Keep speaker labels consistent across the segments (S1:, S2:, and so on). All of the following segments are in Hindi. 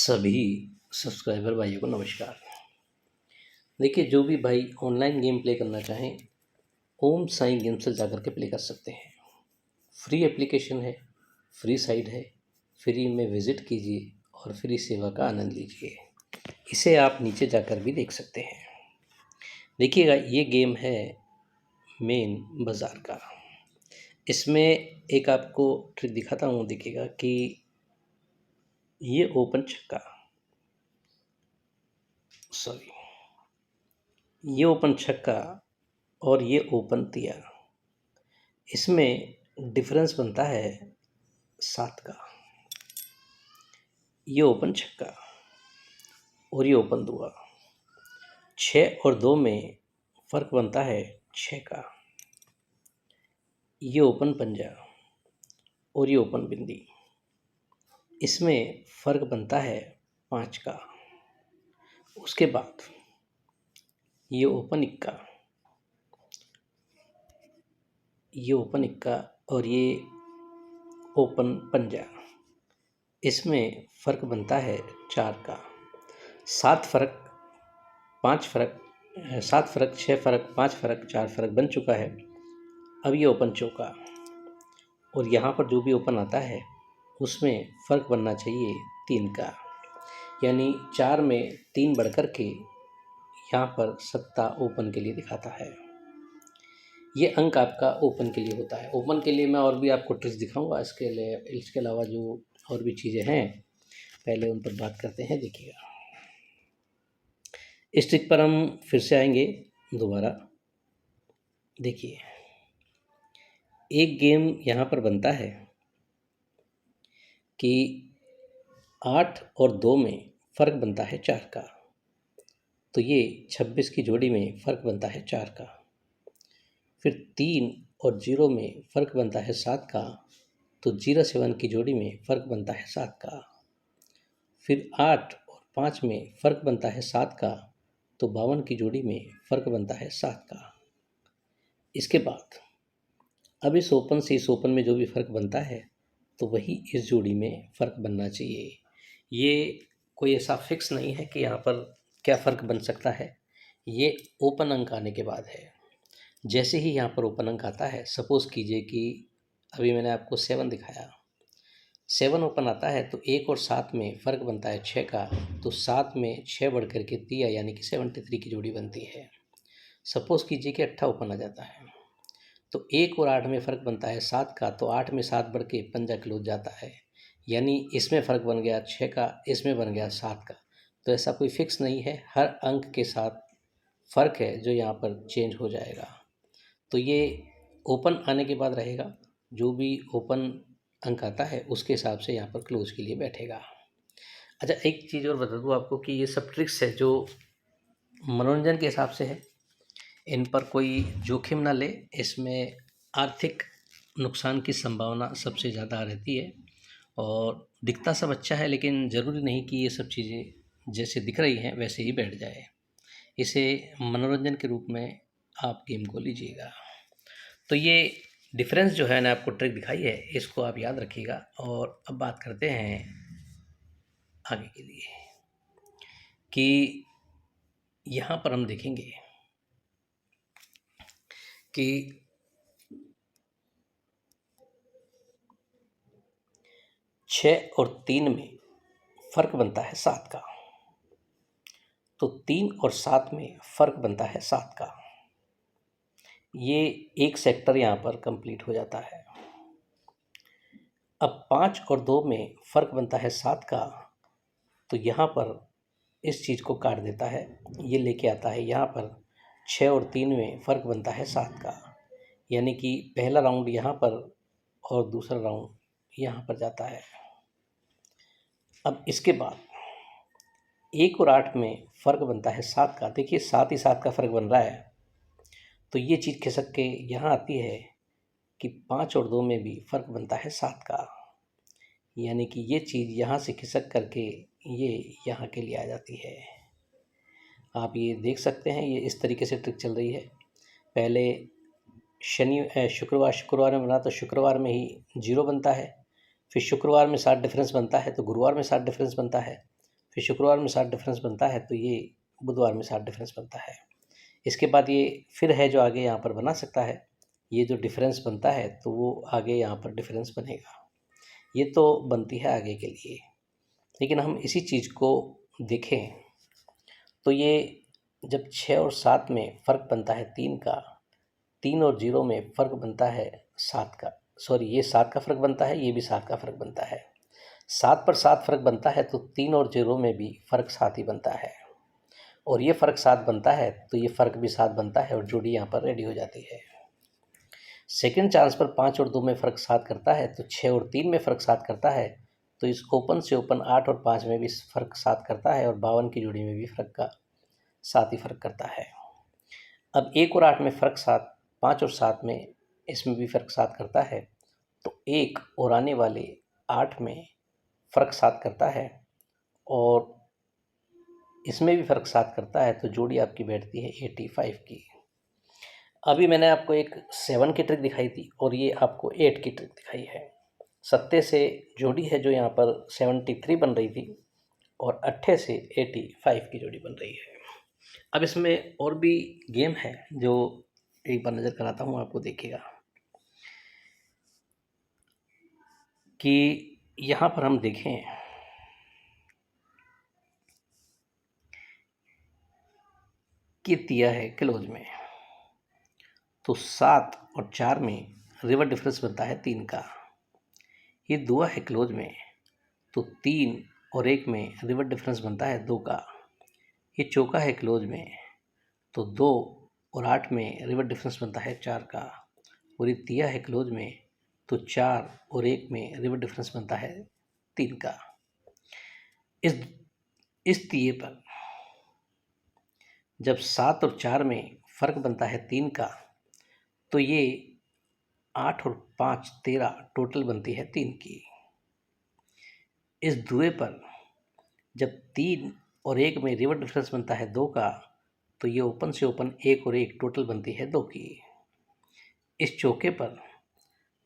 S1: सभी सब्सक्राइबर भाइयों को नमस्कार। देखिए, जो भी भाई ऑनलाइन गेम प्ले करना चाहें, ओम साई गेम से जाकर के प्ले कर सकते हैं। फ्री एप्लीकेशन है, फ्री साइट है, फ्री में विज़िट कीजिए और फ्री सेवा का आनंद लीजिए। इसे आप नीचे जाकर भी देख सकते हैं। देखिएगा, ये गेम है मेन बाज़ार का। इसमें एक आपको ट्रिक दिखाता हूँ, देखिएगा कि ये ओपन छक्का, सॉरी, ये ओपन छक्का और ये ओपन तिया, इसमें डिफरेंस बनता है 7 का। ये ओपन छक्का और ये ओपन दुआ, 6 और 2 में फ़र्क बनता है 6 का। ये ओपन पंजा और ये ओपन बिंदी, इसमें फ़र्क बनता है 5 का। उसके बाद ये ओपन इक्का, ये ओपन इक्का और ये ओपन पंजा, इसमें फ़र्क बनता है 4 का। 7 फ़र्क, 5 फ़र्क, 7 फ़र्क, 6 फ़र्क, 5 फ़र्क, 4 फ़र्क बन चुका है। अब ये ओपन चौका और यहाँ पर जो भी ओपन आता है उसमें फ़र्क बनना चाहिए 3 का, यानी 4 में 3 बढ़ कर के यहाँ पर सत्ता ओपन के लिए दिखाता है। ये अंक आपका ओपन के लिए होता है। ओपन के लिए मैं और भी आपको ट्रिक्स दिखाऊंगा। इसके अलावा जो और भी चीज़ें हैं, पहले उन पर बात करते हैं। देखिएगा, इस ट्रिक पर हम फिर से आएंगे दोबारा। देखिए, एक गेम यहाँ पर बनता है कि 8 और 2 में फ़र्क बनता है 4 का, तो ये 26 की जोड़ी में फ़र्क बनता है 4 का। फिर 3 और 0 में फ़र्क बनता है 7 का, तो 07 की जोड़ी में फ़र्क बनता है 7 का। फिर 8 और 5 में फ़र्क बनता है 7 का, तो 52 की जोड़ी में फ़र्क बनता है 7 का। इसके बाद अब इस ओपन से इस ओपन में जो भी फ़र्क बनता है, तो वही इस जोड़ी में फ़र्क बनना चाहिए। ये कोई ऐसा फिक्स नहीं है कि यहाँ पर क्या फ़र्क बन सकता है, ये ओपन अंक आने के बाद है। जैसे ही यहाँ पर ओपन अंक आता है, सपोज़ कीजिए कि अभी मैंने आपको 7 दिखाया, 7 ओपन आता है तो 1 और 7 में फ़र्क बनता है 6 का, तो 7 में 6 बढ़ कर के तिया यानी कि 73 की जोड़ी बनती है। सपोज़ कीजिए कि 8 ओपन आ जाता है, तो 1 और 8 में फ़र्क बनता है 7 का, तो 8 में 7 बढ़ के पंजा क्लोज जाता है, यानी इसमें फ़र्क बन गया 6 का, इसमें बन गया 7 का। तो ऐसा कोई फिक्स नहीं है, हर अंक के साथ फ़र्क है जो यहाँ पर चेंज हो जाएगा। तो ये ओपन आने के बाद रहेगा, जो भी ओपन अंक आता है उसके हिसाब से यहाँ पर क्लोज के लिए बैठेगा। अच्छा, एक चीज़ और बता दूँ आपको कि ये सब ट्रिक्स है जो मनोरंजन के हिसाब से है, इन पर कोई जोखिम ना ले। इसमें आर्थिक नुकसान की संभावना सबसे ज़्यादा रहती है और दिखता सब अच्छा है, लेकिन ज़रूरी नहीं कि ये सब चीज़ें जैसे दिख रही हैं वैसे ही बैठ जाए। इसे मनोरंजन के रूप में आप गेम को लीजिएगा। तो ये डिफरेंस जो है ना, आपको ट्रिक दिखाई है, इसको आप याद रखिएगा। और अब बात करते हैं आगे के लिए कि यहाँ पर हम देखेंगे कि 6 और 3 में फ़र्क बनता है 7 का, तो 3 और 7 में फ़र्क बनता है 7 का। ये एक सेक्टर यहाँ पर कंप्लीट हो जाता है। अब 5 और 2 में फ़र्क बनता है 7 का, तो यहाँ पर इस चीज़ को काट देता है, ये लेके आता है यहाँ पर 6 और 3 में फ़र्क बनता है 7 का, यानी कि पहला राउंड यहाँ पर और दूसरा राउंड यहाँ पर जाता है। अब इसके बाद 1 और 8 में फ़र्क बनता है 7 का। देखिए, 7 ही 7 का फ़र्क बन रहा है, तो ये चीज़ खिसक के यहाँ आती है कि 5 और 2 में भी फ़र्क बनता है 7 का, यानी कि ये चीज़ यहाँ से खिसक करके ये यहाँ के लिए आ जाती है। आप ये देख सकते हैं, ये इस तरीके से ट्रिक चल रही है। पहले शुक्रवार में बना तो शुक्रवार में ही 0 बनता है, फिर शुक्रवार में 7 डिफरेंस बनता है तो गुरुवार में 7 डिफरेंस बनता है, फिर शुक्रवार में 7 डिफरेंस बनता है तो ये बुधवार में 7 डिफरेंस बनता है। इसके बाद ये फिर है जो आगे यहाँ पर बना सकता है, ये जो डिफरेंस बनता है तो वो आगे यहाँ पर डिफरेंस बनेगा। ये तो बनती है आगे के लिए, लेकिन हम इसी चीज़ को देखें तो ये जब 6 और 7 में फ़र्क बनता है 3 का, 3 और 0 में फ़र्क बनता है 7 का, सॉरी ये 7 का फ़र्क बनता है, ये भी 7 का फ़र्क बनता है। 7 पर 7 फ़र्क बनता है तो 3 और 0 में भी फ़र्क 7 ही बनता है, और ये फ़र्क 7 बनता है तो ये फ़र्क भी 7 बनता है और जोड़ी यहाँ पर रेडी हो जाती है। सेकंड चांस पर 5 और 2 में फ़र्क 7 करता है तो 6 और 3 में फ़र्क 7 करता है, तो इस ओपन से ओपन 8 और 5 में भी फ़र्क 7 करता है और 52 की जोड़ी में भी फ़र्क का 7 ही फ़र्क करता है। अब 1 और 8 में फ़र्क 7, 5 और 7 में इसमें भी फ़र्क 7 करता है, तो 1 और आने वाले 8 में फ़र्क 7 करता है और इसमें भी फ़र्क 7 करता है, तो जोड़ी आपकी बैठती है 85 की। अभी मैंने आपको एक 7 की ट्रिक दिखाई थी और ये आपको 8 की ट्रिक दिखाई है। सत्ते से जोड़ी है जो यहाँ पर 73 बन रही थी और अट्ठे से 85 की जोड़ी बन रही है। अब इसमें और भी गेम है जो एक बार नज़र कराता हूँ आपको, देखिएगा कि यहाँ पर हम देखें कि दिया है क्लोज में, तो 7 और 4 में रिवर डिफरेंस बनता है 3 का। ये दुआ है क्लोज में, तो 3 और 1 में रिवर डिफरेंस बनता है 2 का। ये चौका है क्लोज में, तो 2 और 8 में रिवर डिफरेंस बनता है 4 का। और ये तिया है क्लोज में, तो 4 और 1 में रिवर डिफरेंस बनता है 3 का। इस तिये पर जब 7 और 4 में फ़र्क बनता है 3 का, तो ये 8 और 5 13 टोटल बनती है 3 की। इस दुए पर जब 3 और 1 में रिवर डिफरेंस बनता है 2 का, तो ये ओपन से ओपन 1 और 1 टोटल बनती है 2 की। इस चौके पर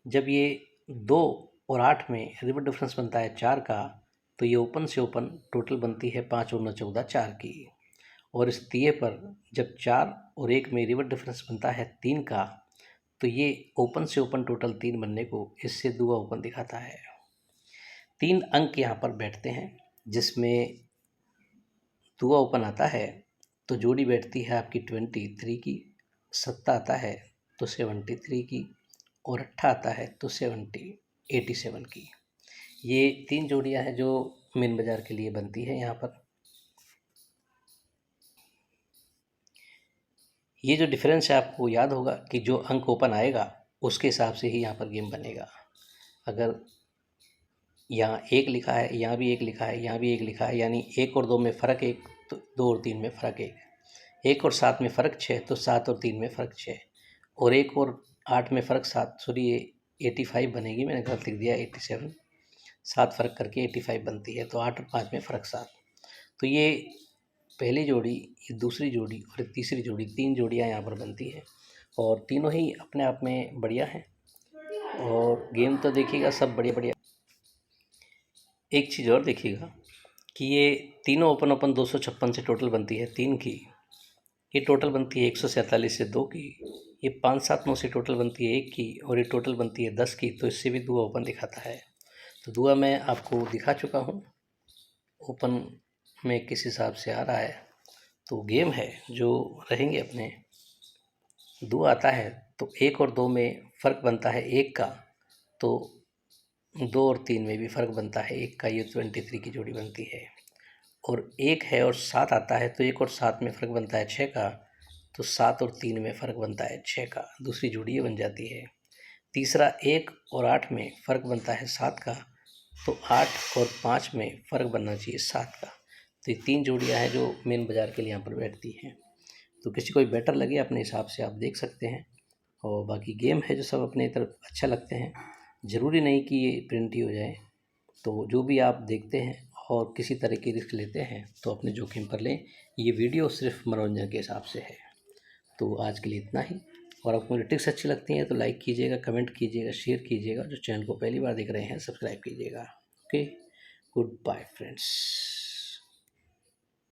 S1: जब ये 2 और 8 में रिवर डिफरेंस बनता है 4 का, तो ये ओपन से ओपन टोटल बनती है 5 और 9 14 4 की। और इस तिये पर जब 4 और 1 में रिवर डिफरेंस बनता है 3 का, तो ये ओपन से ओपन टोटल 3 बनने को इससे दुआ ओपन दिखाता है। 3 अंक यहाँ पर बैठते हैं, जिसमें दुआ ओपन आता है तो जोड़ी बैठती है आपकी 23 की, सत्ता आता है तो 73 की, और अट्ठा आता है तो 87 की। ये 3 जोड़ियाँ हैं जो मेन बाज़ार के लिए बनती है यहाँ पर। ये जो डिफरेंस है आपको याद होगा कि जो अंक ओपन आएगा उसके हिसाब से ही यहाँ पर गेम बनेगा। अगर यहाँ 1 लिखा है, यहाँ भी 1 लिखा है, यहाँ भी 1 लिखा है, यानी 1 और 2 में फ़र्क 1, तो 2 और 3 में फ़र्क 1। 1 और 7 में फ़र्क 6, तो 7 और 3 में फ़र्क 6, और 1 और 8 में फ़र्क 7, सॉरी ये 85 बनेगी, मैंने गलत लिख दिया 87, 7 फ़र्क करके 85 बनती है, तो 8 और 5 में फ़र्क 7। तो ये पहली जोड़ी, ये दूसरी जोड़ी और ये तीसरी जोड़ी, 3 जोड़ियाँ यहाँ पर बनती है और तीनों ही अपने आप में बढ़िया हैं। और गेम तो देखिएगा सब बढ़िया बढ़िया। एक चीज़ और देखिएगा कि ये तीनों ओपन ओपन 256 से टोटल बनती है 3 की, ये टोटल बनती है 147 से 2 की, ये 579 से टोटल बनती है 1 की, और ये टोटल बनती है 10 की। तो इससे भी दुआ ओपन दिखाता है। तो दुआ मैं आपको दिखा चुका हूँ ओपन में किस हिसाब से आ रहा है। तो गेम है जो रहेंगे अपने, दुआ आता है तो 1 और 2 में फ़र्क बनता है 1 का, तो 2 और 3 में भी फ़र्क बनता है 1 का, ये 23 की जोड़ी बनती है। और 1 है और 7 आता है तो 1 और 7 में फ़र्क बनता है 6 का, तो 7 और 3 में फ़र्क बनता है 6 का, दूसरी जोड़ी ये बन जाती है। तीसरा 1 और 8 में फ़र्क बनता है 7 का, तो 8 और 5 में फ़र्क बनना चाहिए 7 का। तो ये 3 जोड़ियाँ हैं जो मेन बाज़ार के लिए यहाँ पर बैठती हैं। तो किसी को बेटर लगे अपने हिसाब से आप देख सकते हैं, और बाकी गेम है जो सब अपने तरफ अच्छा लगते हैं, ज़रूरी नहीं कि ये प्रिंट ही हो जाए। तो जो भी आप देखते हैं और किसी तरह की रिस्क लेते हैं तो अपने जोखिम पर लें। ये वीडियो सिर्फ मनोरंजन के हिसाब से है। तो आज के लिए इतना ही, और आपको मेरी टिप्स अच्छी लगती हैं तो लाइक कीजिएगा, कमेंट कीजिएगा, शेयर कीजिएगा। जो चैनल को पहली बार देख रहे हैं सब्सक्राइब कीजिएगा। Okay, good bye friends.